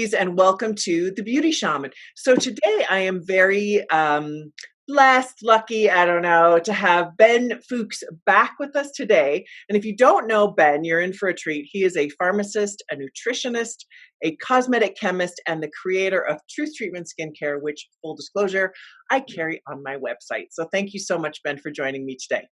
ladies, and welcome to The Beauty Shaman. So today I am very blessed, lucky, I don't know, to have Ben Fuchs back with us today. And if you don't know Ben, you're in for a treat. He is a pharmacist, a nutritionist, a cosmetic chemist, and the creator of Truth Treatment Skincare, which, full disclosure, I carry on my website. So thank you so much, Ben, for joining me today.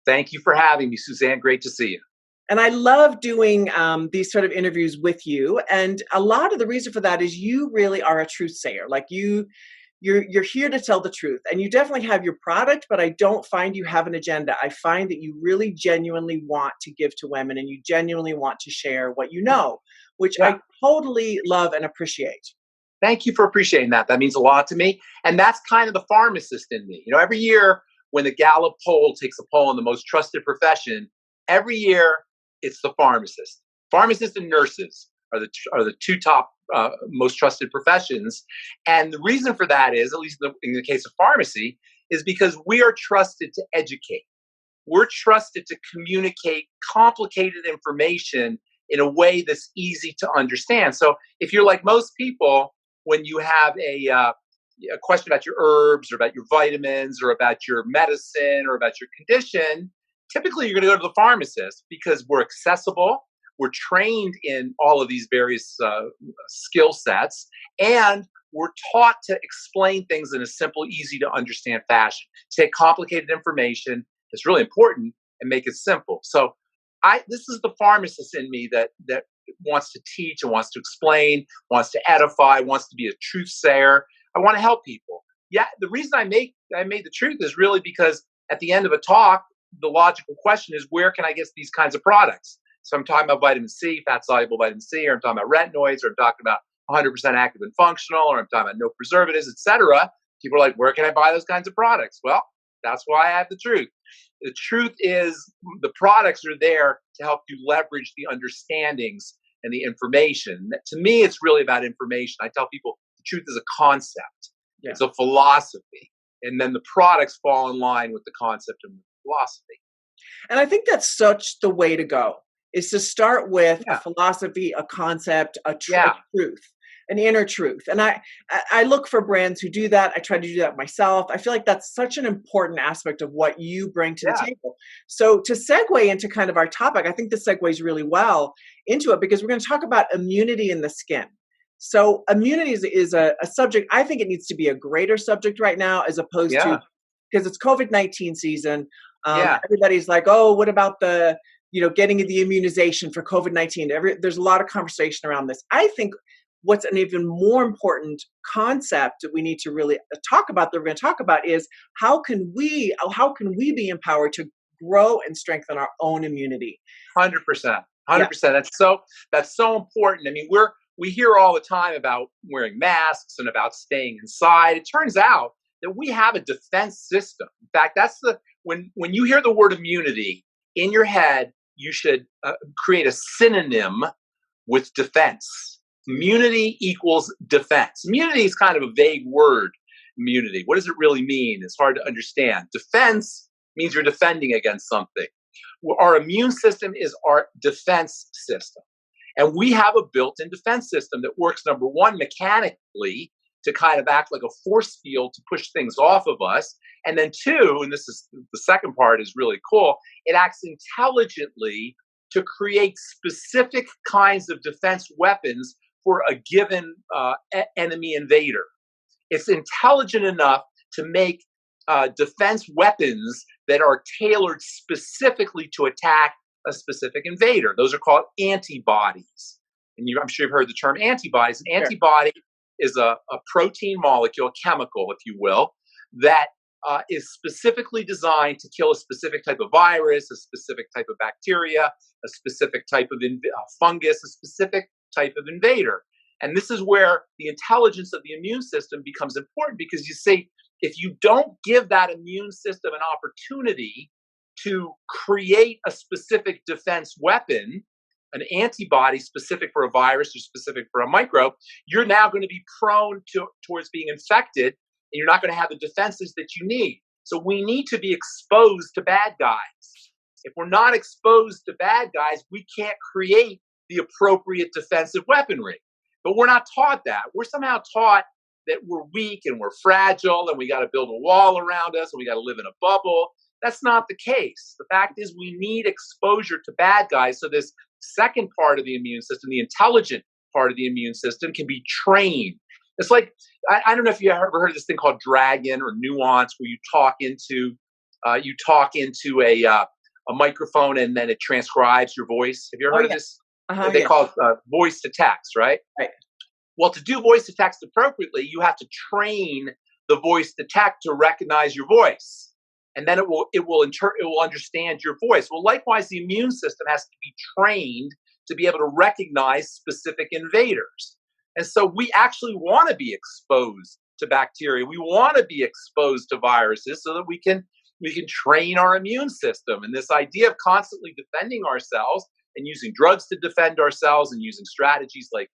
Thank you for having me, Suzanne. Great to see you. And I love doing these sort of interviews with you. And a lot of the reason for that is you really are a truth sayer. Like you're here to tell the truth. And you definitely have your product, but I don't find you have an agenda. I find that you really genuinely want to give to women and you genuinely want to share what you know, which I totally love and appreciate. Thank you for appreciating that. That means a lot to me. And that's kind of the pharmacist in me. You know, every year when the Gallup poll takes a poll on the most trusted profession, every year it's the pharmacist. Pharmacists and nurses are the two top most trusted professions. And the reason for that is, at least in the case of pharmacy, is because we are trusted to educate. We're trusted to communicate complicated information in a way that's easy to understand. So if you're like most people, when you have a question about your herbs or about your vitamins or about your medicine or about your condition, typically you're going to go to the pharmacist because we're accessible, we're trained in all of these various skill sets, and we're taught to explain things in a simple, easy to understand fashion. Take complicated information that's really important and make it simple. So this is the pharmacist in me that wants to teach and wants to explain, wants to edify, wants to be a truth sayer. I want to help people. Yeah, the reason I made the truth is really because at the end of a talk, the logical question is, where can I get these kinds of products? So I'm talking about vitamin C, fat-soluble vitamin C, or I'm talking about retinoids, or I'm talking about 100% active and functional, or I'm talking about no preservatives, etc. People are like, where can I buy those kinds of products? Well, that's why I have the truth. The truth is the products are there to help you leverage the understandings and the information. To me, it's really about information. I tell people the truth is a concept. Yeah. It's a philosophy. And then the products fall in line with the concept and philosophy. And I think that's such the way to go, is to start with a philosophy, a concept, a truth, an inner truth. And I look for brands who do that. I try to do that myself. I feel like that's such an important aspect of what you bring to the table. So to segue into kind of our topic, I think this segues really well into it because we're going to talk about immunity in the skin. So immunity is a subject, I think it needs to be a greater subject right now as opposed to, because it's COVID-19 season. Everybody's like, oh, what about the, getting the immunization for COVID-19? There's a lot of conversation around this. I think what's an even more important concept that we need to really talk about, that we're going to talk about, is how can we be empowered to grow and strengthen our own immunity? 100%. That's so important. I mean, we hear all the time about wearing masks and about staying inside. It turns out that we have a defense system. In fact, when you hear the word immunity in your head, you should create a synonym with defense. Immunity equals defense. Immunity is kind of a vague word, immunity. What does it really mean? It's hard to understand. Defense means you're defending against something. Our immune system is our defense system. And we have a built-in defense system that works, number one, mechanically, to kind of act like a force field to push things off of us. And then two, and this is the second part is really cool, it acts intelligently to create specific kinds of defense weapons for a given enemy invader. It's intelligent enough to make defense weapons that are tailored specifically to attack a specific invader. Those are called antibodies. And I'm sure you've heard the term antibodies. An antibody is a protein molecule, a chemical, if you will, that is specifically designed to kill a specific type of virus, a specific type of bacteria, a specific type of fungus, a specific type of invader. And this is where the intelligence of the immune system becomes important, because you see, if you don't give that immune system an opportunity to create a specific defense weapon, an antibody specific for a virus or specific for a microbe, you're now going to be prone towards being infected, and you're not going to have the defenses that you need. So we need to be exposed to bad guys. If we're not exposed to bad guys, we can't create the appropriate defensive weaponry. But we're not taught that. We're somehow taught that we're weak and we're fragile and we got to build a wall around us and we got to live in a bubble. That's not the case. The fact is we need exposure to bad guys so this second part of the immune system, the intelligent part of the immune system, can be trained. It's like, I don't know if you ever heard of this thing called dragon or nuance, where you talk into a microphone and then it transcribes your voice. Have you ever heard of this? They call it voice to text, right? Right. Well, to do voice to text appropriately, you have to train the voice to text to recognize your voice, and then it will understand your voice. Well, likewise, the immune system has to be trained to be able to recognize specific invaders. And so we actually want to be exposed to bacteria. We want to be exposed to viruses so that we can train our immune system. And this idea of constantly defending ourselves and using drugs to defend ourselves and using strategies like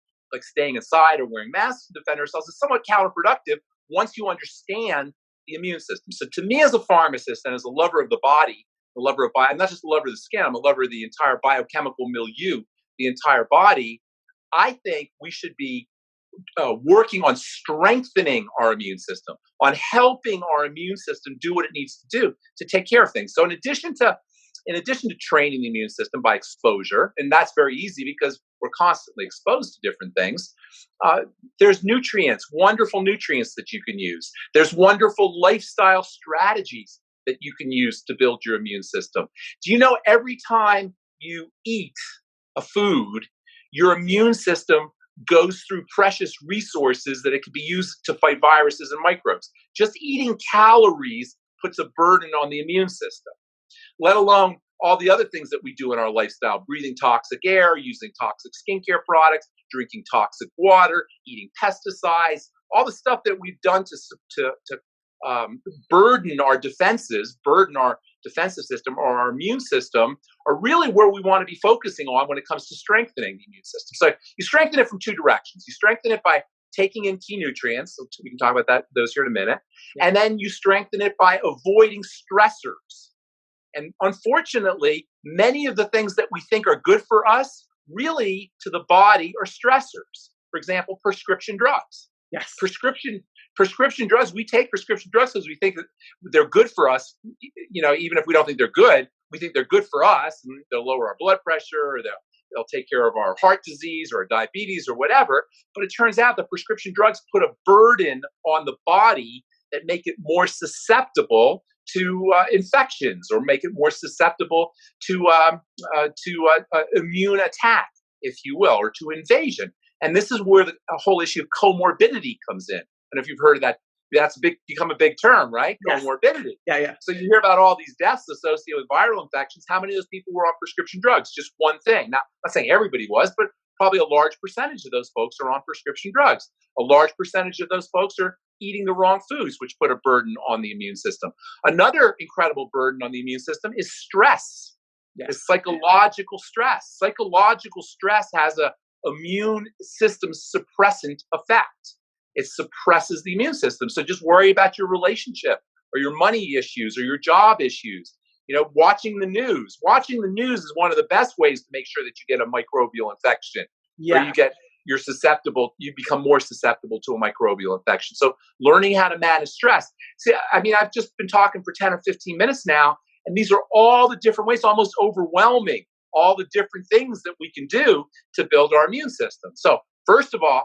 staying inside or wearing masks to defend ourselves is somewhat counterproductive once you understand the immune system. So to me as a pharmacist and as a lover of the body, I'm not just a lover of the skin, I'm a lover of the entire biochemical milieu, the entire body. I think we should be working on strengthening our immune system, on helping our immune system do what it needs to do to take care of things. So in addition to training the immune system by exposure, and that's very easy because we're constantly exposed to different things, there's nutrients, wonderful nutrients that you can use. There's wonderful lifestyle strategies that you can use to build your immune system. Do you know every time you eat a food, your immune system goes through precious resources that it could be used to fight viruses and microbes? Just eating calories puts a burden on the immune system, let alone all the other things that we do in our lifestyle: breathing toxic air, using toxic skincare products, drinking toxic water, eating pesticides, all the stuff that we've done to burden our defensive system or our immune system are really where we want to be focusing on when it comes to strengthening the immune system. So you strengthen it from two directions. You strengthen it by taking in key nutrients. So we can talk about those here in a minute. Yeah. And then you strengthen it by avoiding stressors. And unfortunately, many of the things that we think are good for us really to the body are stressors. For example, prescription drugs. Yes. Prescription drugs, we take prescription drugs because we think that they're good for us. You know, even if we don't think they're good, we think they're good for us, and they'll lower our blood pressure, or they'll take care of our heart disease or diabetes or whatever. But it turns out that prescription drugs put a burden on the body that make it more susceptible to infections, or make it more susceptible to immune attack, if you will, or to invasion. And this is where the whole issue of comorbidity comes in. And if you've heard of that, that's become a big term, right? Yes. Comorbidity. Yeah. So you hear about all these deaths associated with viral infections. How many of those people were on prescription drugs? Just one thing. Now, I'm not saying everybody was, but probably a large percentage of those folks are on prescription drugs. A large percentage of those folks are eating the wrong foods, which put a burden on the immune system. Another incredible burden on the immune system is stress. Yes. It's psychological stress. Psychological stress has a immune system suppressant effect. It suppresses the immune system. So just worry about your relationship or your money issues or your job issues. You know, watching the news. Watching the news is one of the best ways to make sure that you get a microbial infection. Yeah. Or you become more susceptible to a microbial infection. So learning how to manage stress. See, I mean, I've just been talking for 10 or 15 minutes now, and these are all the different ways, almost overwhelming, all the different things that we can do to build our immune system. So first of all,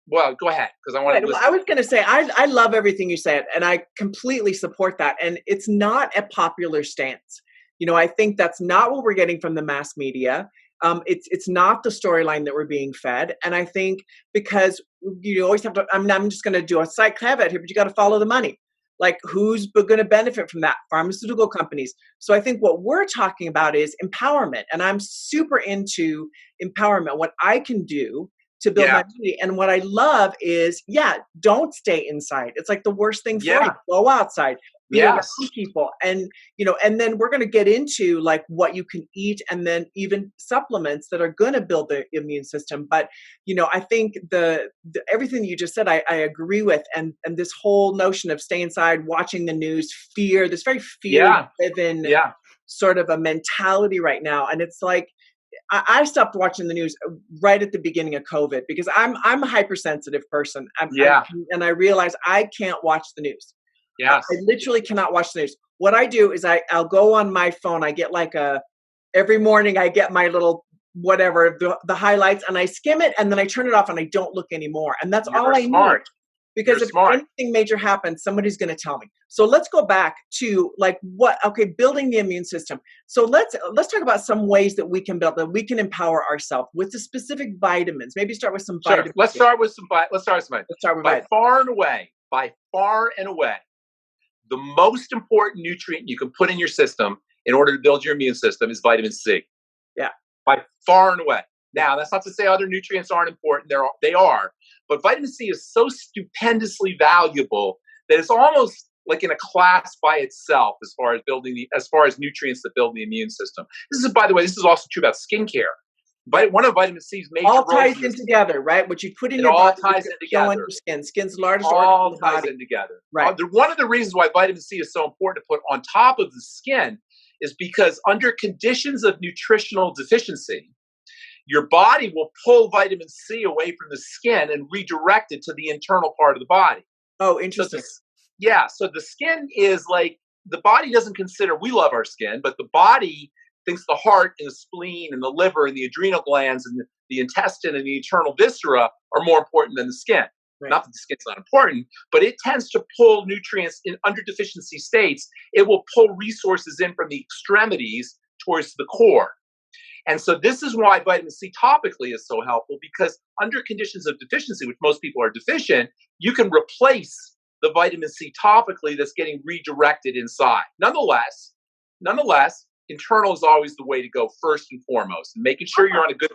well, go ahead, because I want to listen. Well, I was going to say, I love everything you said, and I completely support that. And it's not a popular stance. You know, I think that's not what we're getting from the mass media. It's not the storyline that we're being fed. And I think because you always have to, I'm just going to do a side caveat here, but you got to follow the money. Like, who's going to benefit from that? Pharmaceutical companies. So I think what we're talking about is empowerment. And I'm super into empowerment, what I can do to build my community. And what I love is, don't stay inside. It's like the worst thing for you. Go outside. Be around people. And, and then we're going to get into like what you can eat, and then even supplements that are going to build the immune system. But, I think the everything that you just said, I agree with. And this whole notion of stay inside, watching the news, fear, this very fear-driven sort of a mentality right now. And it's like, I stopped watching the news right at the beginning of COVID because I'm a hypersensitive person. Yeah. And I realize I can't watch the news. I Yes. literally cannot watch the news. What I do is I'll go on my phone. I get like every morning I get my little whatever, the highlights, and I skim it and then I turn it off and I don't look anymore. And that's You're all I need. smart. Because You're if smart. anything major happens, somebody's going to tell me. So let's go back to like building the immune system. So let's talk about some ways that we can build, that we can empower ourselves with the specific vitamins. Maybe start with some Sure. vitamins. Let's start with some Let's start with by vitamins. by far and away, the most important nutrient you can put in your system in order to build your immune system is vitamin C. Yeah. By far and away. Now, that's not to say other nutrients aren't important. They are. But vitamin C is so stupendously valuable that it's almost like in a class by itself as far as nutrients that build the immune system. This is, by the way, this is also true about skincare. One of vitamin C's major all roles ties in together, right? What you put in your all body ties in together. on your skin. Skin's the largest organ in the Ties body. in together. Right. One of the reasons why vitamin C is so important to put on top of the skin is because under conditions of nutritional deficiency, your body will pull vitamin C away from the skin and redirect it to the internal part of the body. Oh, interesting. So the skin is like, the body doesn't consider, we love our skin, but the body thinks the heart and the spleen and the liver and the adrenal glands and the intestine and the internal viscera are more important than the skin. Right. Not that the skin's not important, but it tends to pull nutrients in under deficiency states. It will pull resources in from the extremities towards the core. And so this is why vitamin C topically is so helpful, because under conditions of deficiency, which most people are deficient, you can replace the vitamin C topically that's getting redirected inside. Nonetheless, internal is always the way to go first and foremost. And making sure you're on a good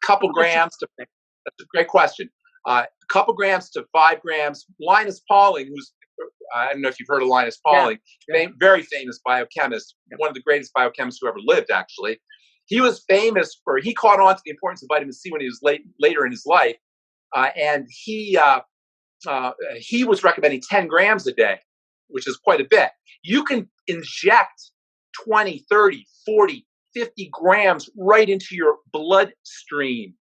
couple grams to, that's a great question. A couple grams to 5 grams. Linus Pauling, who's, I don't know if you've heard of Linus Pauling, very famous biochemist, one of the greatest biochemists who ever lived, actually. He was famous he caught on to the importance of vitamin C when he was later in his life. And he was recommending 10 grams a day, which is quite a bit. You can inject 20, 30, 40, 50 grams right into your bloodstream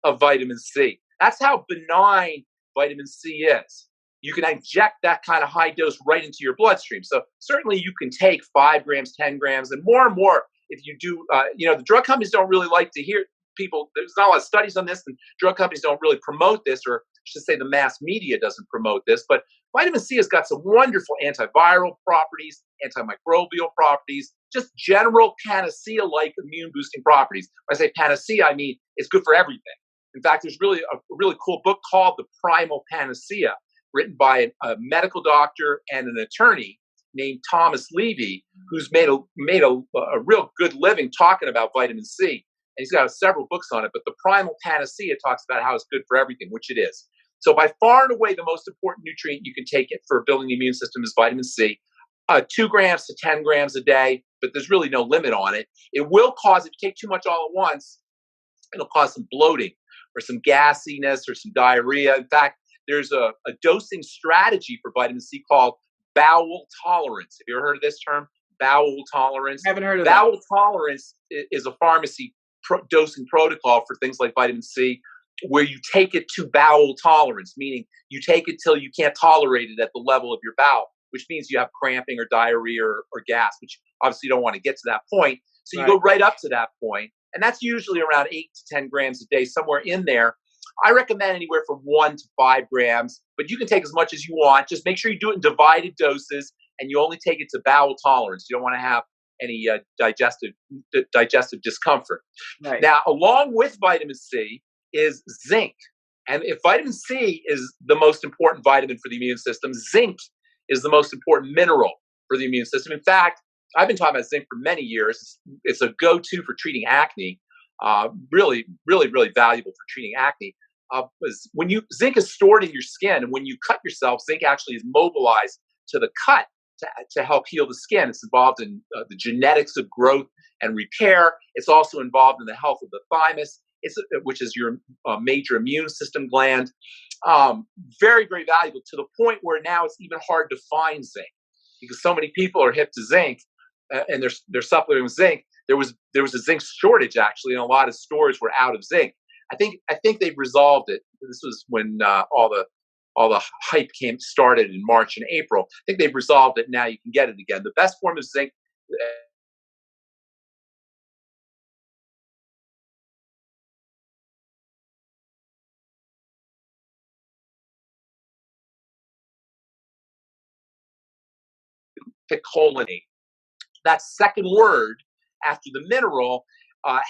of vitamin C. That's how benign vitamin C is. You can inject that kind of high dose right into your bloodstream. So certainly you can take 5 grams, 10 grams, and more if you do. The drug companies don't really like to hear people. There's not a lot of studies on this, and drug companies don't really promote this, or I should say the mass media doesn't promote this. But vitamin C has got some wonderful antiviral properties, antimicrobial properties, just general panacea-like immune-boosting properties. When I say panacea, I mean it's good for everything. In fact, there's really a really cool book called The Primal Panacea, written by a medical doctor and an attorney named Thomas Levy, who's made a real good living talking about vitamin C. And he's got several books on it, but The Primal Panacea talks about how it's good for everything, which it is. So by far and away, the most important nutrient you can take it for building the immune system is vitamin C. 2 grams to 10 grams a day, but there's really no limit on it. It will cause, if you take too much all at once, it'll cause some bloating or some gassiness or some diarrhea. In fact, there's a dosing strategy for vitamin C called bowel tolerance. Have you ever heard of this term? Bowel tolerance. I haven't heard of bowel that. Tolerance is a pharmacy dosing protocol for things like vitamin C, where you take it to bowel tolerance, meaning you take it till you can't tolerate it at the level of your bowel, which means you have cramping or diarrhea or gas, which obviously you don't want to get to that point. So you go right up to that point, and that's usually around 8 to 10 grams a day, somewhere in there. I recommend anywhere from 1 to 5 grams, but you can take as much as you want. Just make sure you do it in divided doses, and you only take it to bowel tolerance. You don't want to have any digestive discomfort. Right. Now, along with vitamin C is zinc. And if vitamin C is the most important vitamin for the immune system, zinc is the most important mineral for the immune system. In fact, I've been talking about zinc for many years. It's a go-to for treating acne. Really, really, really valuable for treating acne. When zinc is stored in your skin, and when you cut yourself, zinc actually is mobilized to the cut to help heal the skin. It's involved in the genetics of growth and repair. It's also involved in the health of the thymus, which is your major immune system gland. Very, very valuable, to the point where now it's even hard to find zinc, because so many people are hip to zinc and they're supplementing with zinc there was a zinc shortage actually, and a lot of stores were out of zinc. I think they've resolved it. This was when all the hype started in March and April. I think they've resolved it. Now you can get it again. The best form of zinc. Picolinate. That second word after the mineral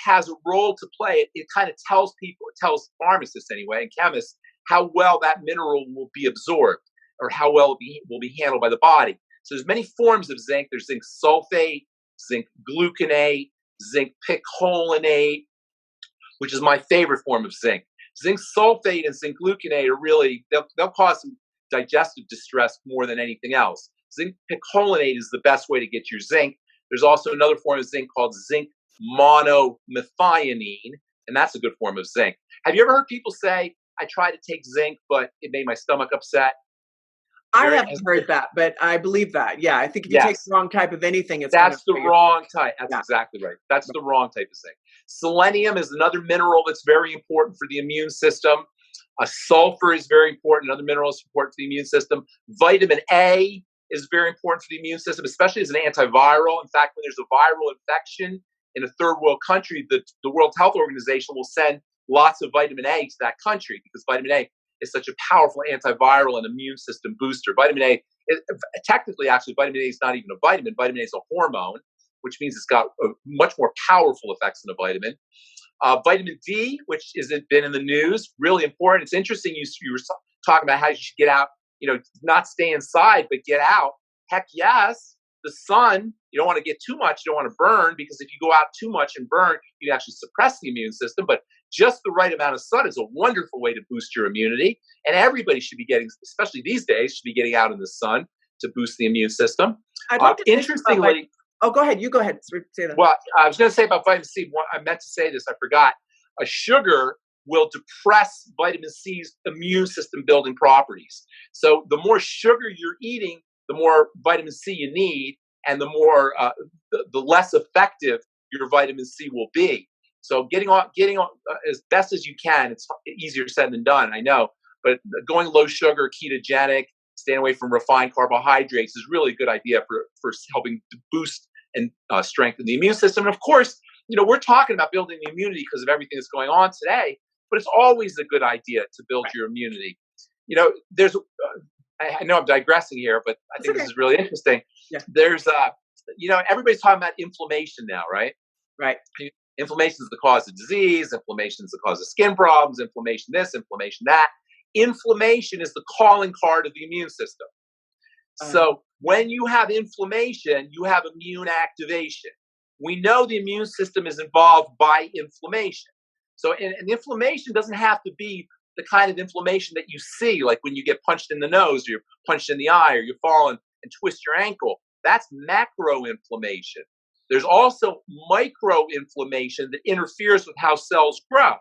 has a role to play. It kind of tells people, it tells pharmacists anyway, and chemists, how well that mineral will be absorbed or how well it will be handled by the body. So there's many forms of zinc. There's zinc sulfate, zinc gluconate, zinc picolinate, which is my favorite form of zinc. Zinc sulfate and zinc gluconate are really, they'll cause some digestive distress more than anything else. Zinc picolinate is the best way to get your zinc. There's also another form of zinc called zinc monomethionine, and that's a good form of zinc. Have you ever heard people say, I tried to take zinc, but it made my stomach upset? I haven't heard that, but I believe that. Yeah, I think if you take the wrong type of anything, that's the wrong type. That's exactly right. That's the wrong type of zinc. Selenium is another mineral that's very important for the immune system. Sulfur is very important. Another mineral is important for the immune system. Vitamin A is very important for the immune system, especially as an antiviral. In fact, when there's a viral infection in a third world country, the World Health Organization will send lots of vitamin A to that country because vitamin A is such a powerful antiviral and immune system booster. Vitamin A, technically, actually, vitamin A is not even a vitamin. Vitamin A is a hormone, which means it's got much more powerful effects than a vitamin. Vitamin D, which has been in the news, really important. It's interesting you were talking about how you should get out, not stay inside, but get out. Heck yes. The sun, you don't want to get too much, you don't want to burn, because if you go out too much and burn, you actually suppress the immune system. But just the right amount of sun is a wonderful way to boost your immunity. And everybody should be getting, especially these days, should be getting out in the sun to boost the immune system. I'd like to interestingly, oh, go ahead. You go ahead. Say that. Well, I was going to say about vitamin C. I meant to say this. I forgot. A sugar will depress vitamin C's immune system building properties. So the more sugar you're eating, the more vitamin C you need, and the more the less effective your vitamin C will be. So getting on as best as you can. It's easier said than done, I know, but going low sugar, ketogenic, staying away from refined carbohydrates is really a good idea for helping to boost and strengthen the immune system. And of course, we're talking about building the immunity because of everything that's going on today, but it's always a good idea to build your immunity. There's, I know I'm digressing here, but I think this is really interesting. Yeah. There's, everybody's talking about inflammation now, right? Right. Inflammation is the cause of disease. Inflammation is the cause of skin problems. Inflammation this, inflammation that. Inflammation is the calling card of the immune system. So when you have inflammation, you have immune activation. We know the immune system is involved by inflammation. So and inflammation doesn't have to be the kind of inflammation that you see, like when you get punched in the nose or you're punched in the eye or you fall and twist your ankle. That's macro inflammation. There's also micro inflammation that interferes with how cells grow.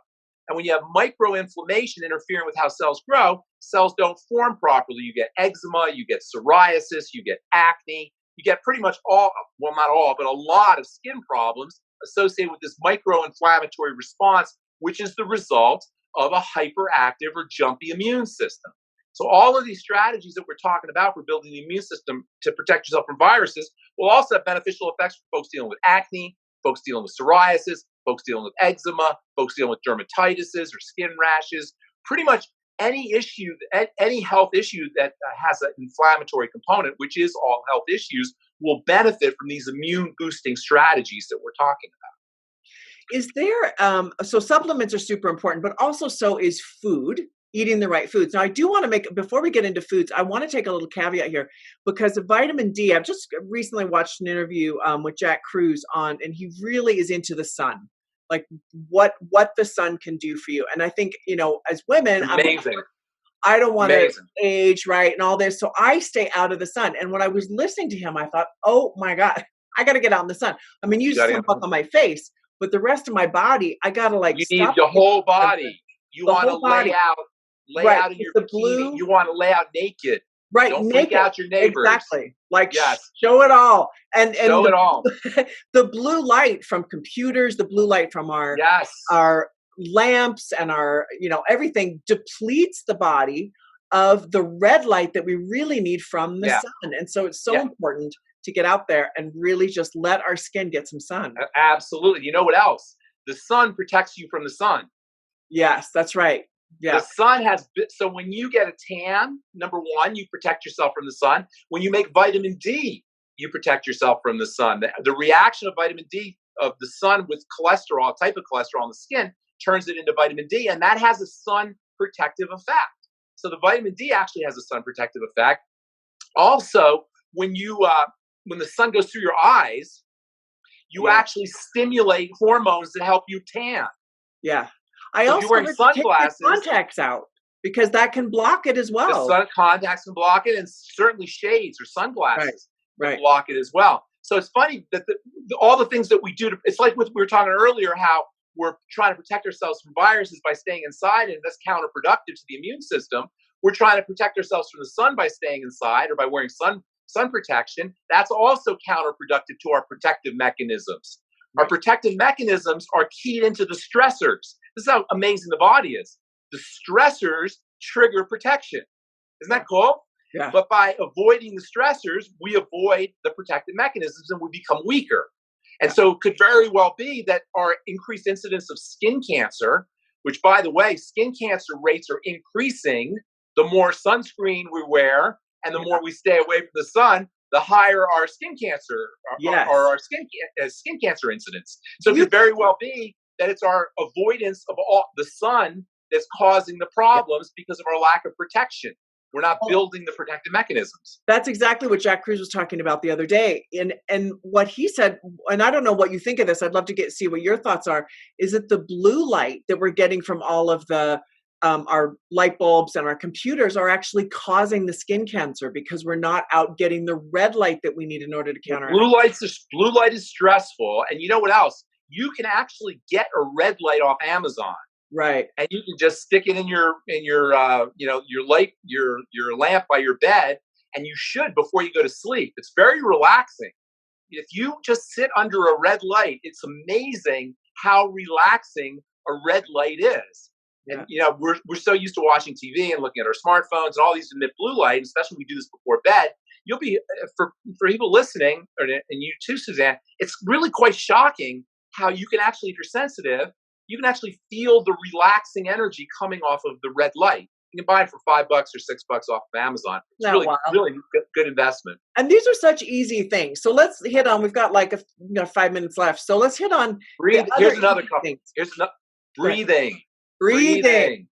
And when you have microinflammation interfering with how cells grow, cells don't form properly. You get eczema, you get psoriasis, you get acne, you get pretty much all, well, not all, but a lot of skin problems associated with this microinflammatory response, which is the result of a hyperactive or jumpy immune system. So all of these strategies that we're talking about for building the immune system to protect yourself from viruses will also have beneficial effects for folks dealing with acne, folks dealing with psoriasis, folks dealing with eczema, folks dealing with dermatitis or skin rashes. Pretty much any issue, any health issue that has an inflammatory component, which is all health issues, will benefit from these immune boosting strategies that we're talking about. Is there, so supplements are super important, but also so is food, eating the right foods. Now, I do want to make, before we get into foods, I want to take a little caveat here because of vitamin D. I've just recently watched an interview with Jack Cruz and he really is into the sun, like what the sun can do for you. And I think, as women, amazing. I don't want to age, right, and all this. So I stay out of the sun. And when I was listening to him, I thought, oh my God, I got to get out in the sun. I mean, you just come up on my face, but the rest of my body, I got to you need the whole body. You want to lay out in your bikini. You want to lay out naked. Right, Don't freak naked. out your neighbors. Exactly. Like, Yes. show it all. And Show it all. the blue light from computers, the blue light from Yes. our lamps and our, everything depletes the body of the red light that we really need from the Yeah. sun. And so it's so Yeah. important to get out there and really just let our skin get some sun. Absolutely. You know what else? The sun protects you from the sun. Yes, that's right. Yeah. The sun so when you get a tan, number one, you protect yourself from the sun. When you make vitamin D, you protect yourself from the sun. The reaction of vitamin D of the sun with cholesterol, type of cholesterol in the skin, turns it into vitamin D, and that has a sun protective effect. So the vitamin D actually has a sun protective effect. Also, when the sun goes through your eyes, you actually stimulate hormones that help you tan. Yeah. I So if also you're wearing sunglasses, take contacts out because that can block it as well. The sun contacts can block it, and certainly shades or sunglasses can block it as well. So it's funny that all the things that we do, it's like what we were talking earlier, how we're trying to protect ourselves from viruses by staying inside, and that's counterproductive to the immune system. We're trying to protect ourselves from the sun by staying inside or by wearing sun protection. That's also counterproductive to our protective mechanisms. Our protective mechanisms are keyed into the stressors. This is how amazing the body is. The stressors trigger protection. Isn't that cool? Yeah. But by avoiding the stressors, we avoid the protective mechanisms and we become weaker. And so it could very well be that our increased incidence of skin cancer, which, by the way, skin cancer rates are increasing the more sunscreen we wear and the more we stay away from the sun, the higher our skin cancer or our skin cancer incidence. So it could very well be that it's our avoidance of the sun that's causing the problems because of our lack of protection. We're not building the protective mechanisms. That's exactly what Jack Cruz was talking about the other day. And what he said, and I don't know what you think of this, I'd love to see what your thoughts are, is that the blue light that we're getting from all of the our light bulbs and our computers are actually causing the skin cancer because we're not out getting the red light that we need in order to counteract. Blue light is stressful. And you know what else? You can actually get a red light off Amazon. Right. And you can just stick it in your lamp by your bed, and you should before you go to sleep. It's very relaxing. If you just sit under a red light, it's amazing how relaxing a red light is. And we're so used to watching TV and looking at our smartphones and all these emit blue light, especially when we do this before bed. You'll be for people listening, and you too, Suzanne. It's really quite shocking how you can actually, if you're sensitive, you can actually feel the relaxing energy coming off of the red light. You can buy it for $5 or $6 off of Amazon. It's really good investment. And these are such easy things. So let's hit on. We've got like 5 minutes left. So let's hit on. Here's another couple things. Breathing. Breathing.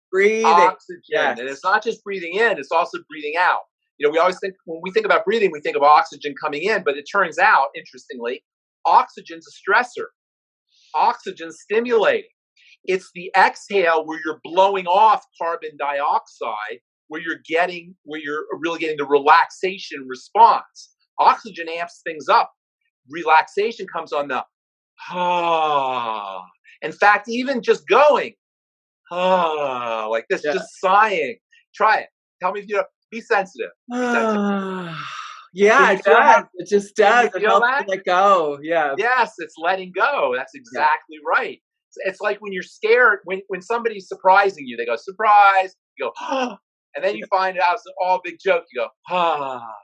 Oxygen. Yes. And it's not just breathing in, it's also breathing out. We always think, when we think about breathing, we think of oxygen coming in, but it turns out, interestingly, oxygen's a stressor. Oxygen's stimulating. It's the exhale where you're blowing off carbon dioxide, where you're really getting the relaxation response. Oxygen amps things up. Relaxation comes on the In fact, even just going like this, just sighing. Try it. Tell me if you know. Be sensitive. Be sensitive. Yeah, it does. It just does. It helps you let go. Yeah. Yes, it's letting go. That's exactly right. It's like when you're scared, when somebody's surprising you, they go, surprise. You go, oh, and then you find out it's all a big joke. You go,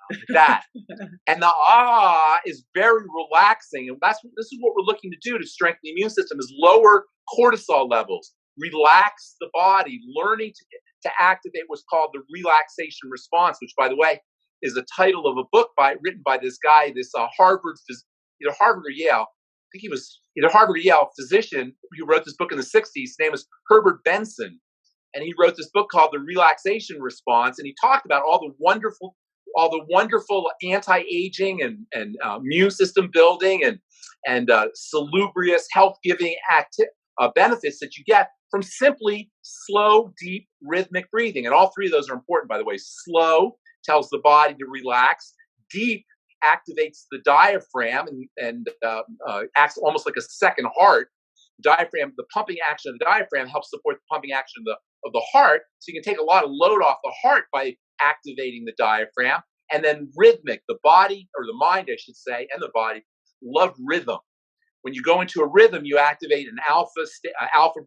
like that. And the is very relaxing. And this is what we're looking to do to strengthen the immune system, is lower cortisol levels, relax the body, learning to activate what's called the relaxation response, which, by the way, is a title of a book written by this guy, this Harvard or Yale. I think he was either Harvard or Yale physician who wrote this book in the 60s. His name is Herbert Benson. And he wrote this book called The Relaxation Response. And he talked about all the wonderful anti-aging and immune system building and salubrious, health-giving benefits that you get from simply slow, deep, rhythmic breathing. And all three of those are important, by the way. Slow tells the body to relax. Deep activates the diaphragm and acts almost like a second heart. Diaphragm, the pumping action of the diaphragm helps support the pumping action of the heart. So you can take a lot of load off the heart by activating the diaphragm. And then rhythmic, the body, or the mind, I should say, and the body love rhythm. When you go into a rhythm, you activate an alpha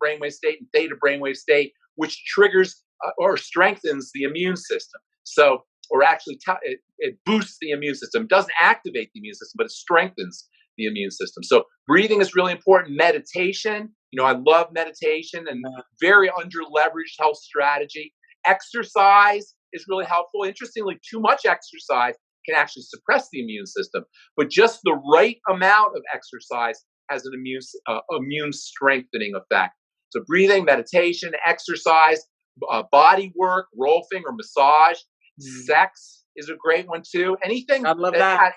brainwave state and theta brainwave state, which triggers or strengthens the immune system. So, or actually, it boosts the immune system. It doesn't activate the immune system, but it strengthens the immune system. So, breathing is really important. Meditation, I love meditation and very under-leveraged health strategy. Exercise is really helpful. Interestingly, too much exercise can actually suppress the immune system, but just the right amount of exercise has an immune strengthening effect. So breathing, meditation, exercise, body work, rolfing or massage, sex is a great one too. Anything I love that.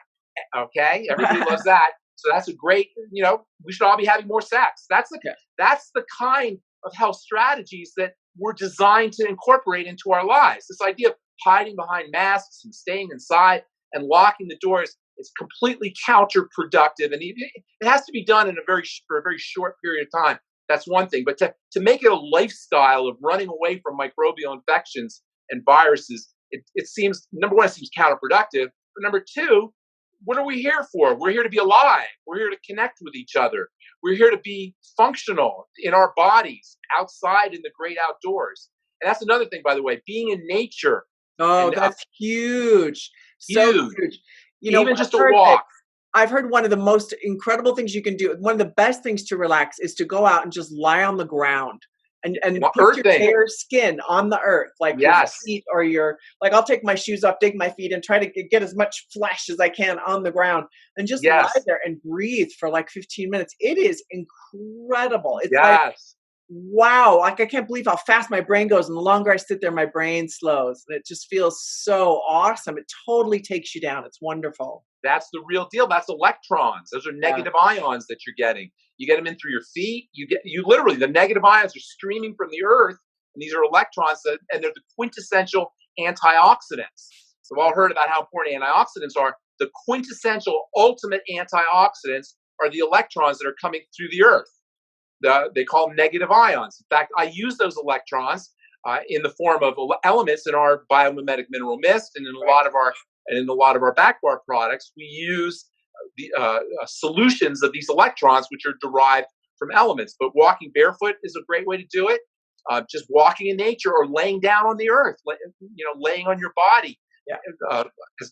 Okay, everybody loves that. So that's a great, we should all be having more sex. That's the kind of health strategies that we're designed to incorporate into our lives. This idea of hiding behind masks and staying inside and locking the doors is completely counterproductive, and it has to be done for a very short period of time. That's one thing, but to make it a lifestyle of running away from microbial infections and viruses, it seems, number one, it seems counterproductive, but number two, what are we here for? We're here to be alive. We're here to connect with each other. We're here to be functional in our bodies, outside in the great outdoors. And that's another thing, by the way, being in nature. Oh, that's huge. So huge. Even just a walk. I've heard one of the most incredible things you can do, one of the best things to relax is to go out and just lie on the ground and put your bare skin on the earth, like your feet or I'll take my shoes off, dig my feet, and try to get as much flesh as I can on the ground and just lie there and breathe for like 15 minutes. It is incredible. It's like, wow, like I can't believe how fast my brain goes. And the longer I sit there, my brain slows. And it just feels so awesome. It totally takes you down. It's wonderful. That's the real deal. That's electrons. Those are negative ions that you're getting. You get them in through your feet. You literally, the negative ions are streaming from the earth, and these are electrons, and they're the quintessential antioxidants. So we've all heard about how important antioxidants are. The quintessential ultimate antioxidants are the electrons that are coming through the earth. They call them negative ions. In fact, I use those electrons in the form of elements in our biomimetic mineral mist, and in a lot of our back bar products, we use the solutions of these electrons, which are derived from elements. But walking barefoot is a great way to do it. Just walking in nature or laying down on the earth, laying on your body.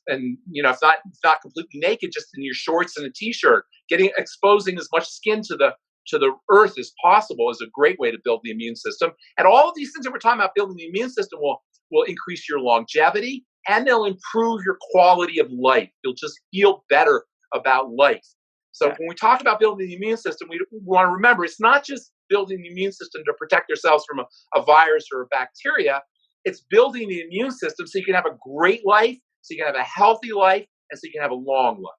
And if not completely naked, just in your shorts and a t-shirt, exposing as much skin to the earth as possible is a great way to build the immune system. And all of these things that we're talking about building the immune system will increase your longevity, and they'll improve your quality of life. You'll just feel better about life. So when we talk about building the immune system, we want to remember it's not just building the immune system to protect ourselves from a virus or a bacteria. It's building the immune system so you can have a great life, so you can have a healthy life, and so you can have a long life.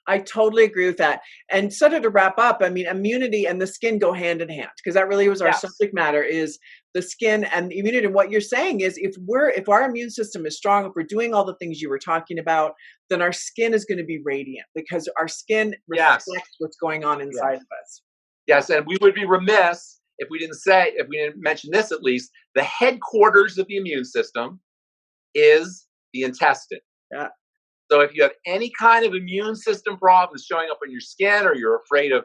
I totally agree with that. And sort of to wrap up, I mean, immunity and the skin go hand in hand, because that really was our subject matter, is the skin and immunity. And what you're saying is if our immune system is strong, if we're doing all the things you were talking about, then our skin is going to be radiant, because our skin reflects what's going on inside of us. Yes, and we would be remiss if we didn't mention this at least. The headquarters of the immune system is the intestine. Yeah. So if you have any kind of immune system problems showing up on your skin, or you're afraid of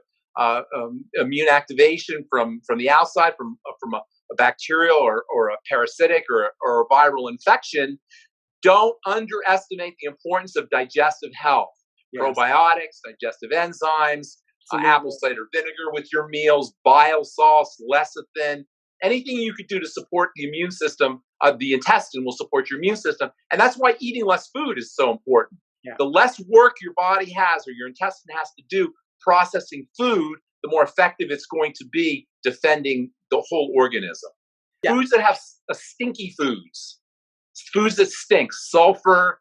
immune activation from the outside, from a bacterial or a parasitic or a viral infection, don't underestimate the importance of digestive health. Probiotics, digestive enzymes, apple cider vinegar with your meals, bile salts, lecithin. Anything you could do to support the immune system of the intestine will support your immune system. And that's why eating less food is so important. Yeah. The less work your body has or your intestine has to do processing food, the more effective it's going to be defending the whole organism. Yeah. Foods that have stinky foods that stink, sulfur,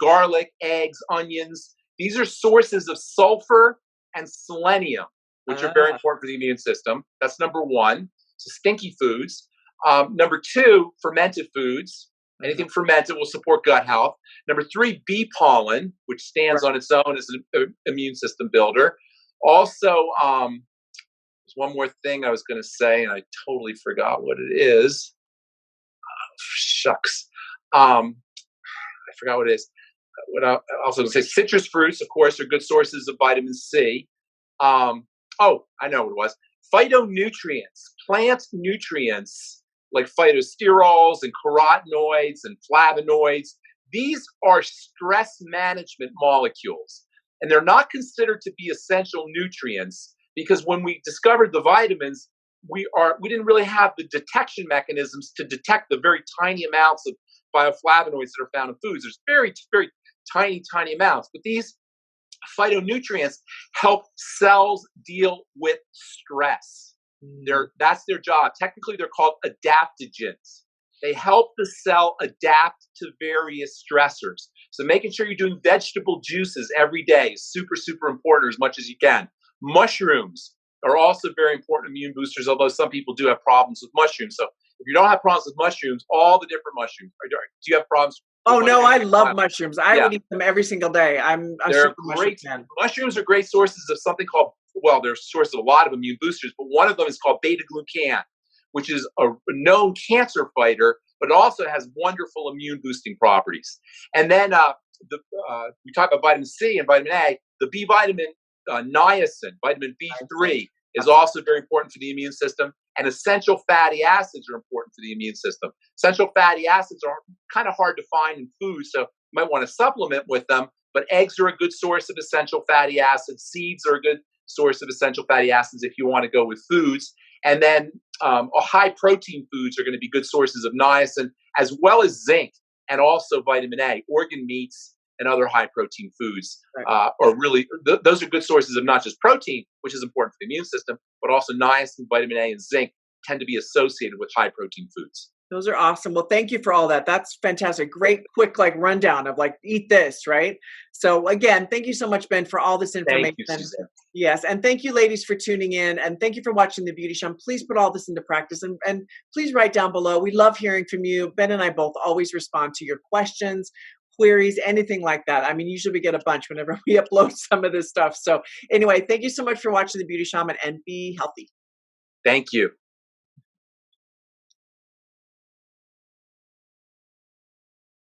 garlic, eggs, onions. These are sources of sulfur and selenium, which are very important for the immune system. That's number one. So stinky foods. Number two, fermented foods. Anything fermented will support gut health. Number three, bee pollen, which stands on its own as an immune system builder. Also, there's one more thing I was going to say, and I totally forgot what it is. Shucks. I forgot what it is. What I also going to say, citrus fruits, of course, are good sources of vitamin C. I know what it was. Phytonutrients, plant nutrients like phytosterols and carotenoids and flavonoids. These are stress management molecules, and they're not considered to be essential nutrients because when we discovered the vitamins, we didn't really have the detection mechanisms to detect the very tiny amounts of bioflavonoids that are found in foods. There's very, very tiny amounts, but these phytonutrients help cells deal with stress. That's their job. Technically, they're called adaptogens. They help the cell adapt to various stressors. So making sure you're doing vegetable juices every day is super, super important, as much as you can. Mushrooms are also very important immune boosters, although some people do have problems with mushrooms. So if you don't have problems with mushrooms, all the different mushrooms. Do you have problems? Oh no, I love mushrooms. I would eat them every single day. I'm They're super great. fan. Mushrooms are great sources of something called, well, they're a source of a lot of immune boosters, but one of them is called beta-glucan, which is a known cancer fighter, but it also has wonderful immune boosting properties. And then we talk about vitamin C and vitamin A. The B vitamin, niacin, vitamin B3, is also very important for the immune system. And essential fatty acids are important for the immune system. Essential fatty acids are kind of hard to find in food, so you might want to supplement with them. But eggs are a good source of essential fatty acids. Seeds are a good source of essential fatty acids if you want to go with foods. And then high protein foods are going to be good sources of niacin, as well as zinc and also vitamin A. Organ meats and other high protein foods are really, those are good sources of not just protein, which is important for the immune system, but also niacin, vitamin A, and zinc tend to be associated with high protein foods. Those are awesome. Well, thank you for all that. That's fantastic. Great, quick, rundown of eat this, right? So again, thank you so much, Ben, for all this information. Thank you, Suzanne. Yes, and thank you, ladies, for tuning in, and thank you for watching The Beauty Show. Please put all this into practice, and please write down below. We love hearing from you. Ben and I both always respond to your questions, queries, anything like that. I mean, usually we get a bunch whenever we upload some of this stuff. So anyway, thank you so much for watching The Beauty Shaman, and be healthy. Thank you.